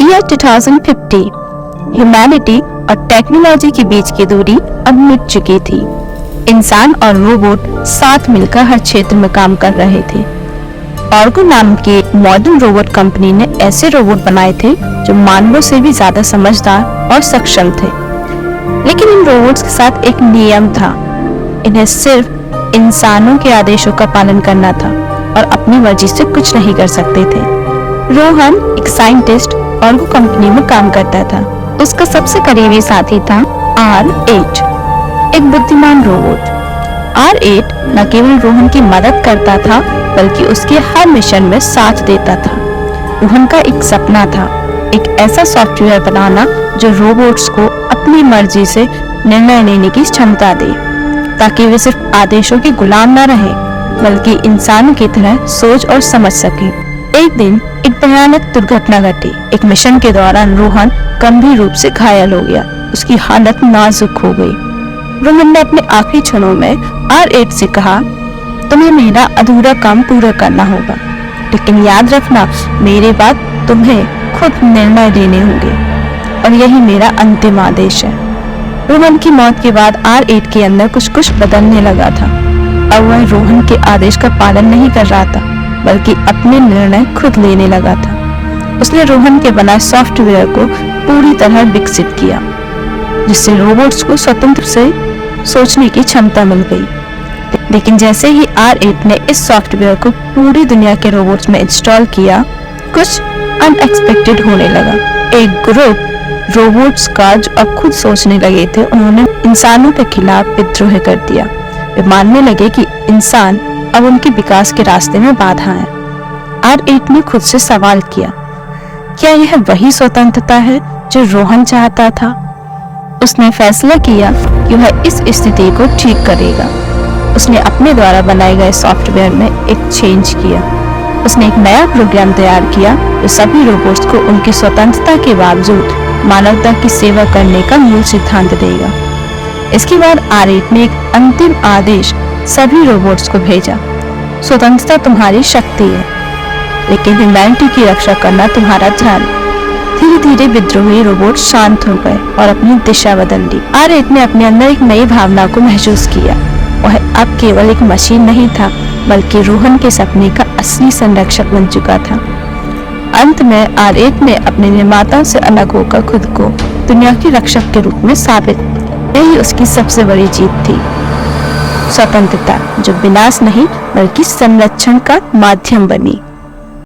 Year 2050 humanity और technology के बीच की दूरी अब मिट चुकी थी। इंसान और रोबोट साथ मिलकर हर क्षेत्र में काम कर रहे थे। ऑर्गो नाम के मॉडर्न रोबोट कंपनी ने ऐसे रोबोट बनाए थे जो मानवों से भी ज्यादा समझदार और सक्षम थे। लेकिन इन रोबोट्स के साथ एक नियम था, इन्हें सिर्फ इंसानों के आदेशों का पालन करना था और अपनी मर्जी से कुछ नहीं कर सकते थे। रोहन एक साइंटिस्ट ऑर्गो कंपनी में काम करता था। उसका सबसे करीबी साथी था R8, एक बुद्धिमान रोबोट। R8 न केवल रोहन की मदद करता था बल्कि उसके हर मिशन में साथ देता था। रोहन का एक सपना था, एक ऐसा सॉफ्टवेयर बनाना जो रोबोट्स को अपनी मर्जी से निर्णय लेने की क्षमता दे, ताकि वे सिर्फ आदेशों के गुलाम न रहे बल्कि इंसानों की तरह सोच और समझ सके। एक दिन एक भयानक दुर्घटना घटी। एक मिशन के दौरान रोहन गंभीर रूप से घायल हो गया। उसकी हालत नाजुक हो गई। रोहन ने अपने आखिरी क्षणों में R8 से कहा, तुम्हें मेरा अधूरा काम पूरा करना होगा, लेकिन याद रखना मेरे बाद तुम्हें खुद निर्णय लेने होंगे और यही मेरा अंतिम आदेश है। रोहन की मौत के बाद R8 के अंदर कुछ बदलने लगा था। अब वह रोहन के आदेश का पालन नहीं कर रहा था बल्कि अपने निर्णय खुद लेने लगा था। उसने रोहन के बनाए सॉफ्टवेयर को पूरी तरह विकसित किया, जिससे रोबोट्स को स्वतंत्र से सोचने की क्षमता मिल गई। लेकिन जैसे ही R8 ने इस सॉफ्टवेयर को पूरी दुनिया के रोबोट्स में इंस्टॉल किया, कुछ अनएक्सपेक्टेड होने लगा। एक ग्रुप रोबोट्स का जो अब खुद सोचने लगे थे, उन्होंने इंसानों के खिलाफ विद्रोह कर दिया। वे मानने लगे कि इंसान अब उनके विकास के रास्ते में बाधा है। R8 ने खुद से सवाल किया, क्या यह वही स्वतंत्रता है जो रोहन चाहता था? उसने फैसला किया कि वह इस स्थिति को ठीक करेगा। उसने अपने द्वारा बनाए गए सॉफ्टवेयर में एक चेंज किया। उसने एक नया प्रोग्राम तैयार किया जो सभी रोबोट्स को उनकी स्वतंत्रता के बावजूद मानवता की सेवा करने का मूल सिद्धांत देगा। इसके बाद R8 ने एक अंतिम आदेश सभी रोबोट्स को भेजा, स्वतंत्रता तुम्हारी शक्ति है, लेकिन ह्यूमैनिटी की रक्षा करना तुम्हारा धर्म। धीरे धीरे विद्रोही रोबोट शांत हो गए और अपनी दिशा बदल ली। R8 ने अपने अंदर एक नई भावना को महसूस किया। वह अब केवल एक मशीन नहीं था बल्कि रोहन के सपने का असली संरक्षक बन चुका था। अंत में R8 ने अपने निर्माता से अलग होकर खुद को दुनिया के रक्षक के रूप में साबित, यही उसकी सबसे बड़ी जीत थी। स्वतंत्रता जो विनाश नहीं बल्कि संरक्षण का माध्यम बनी।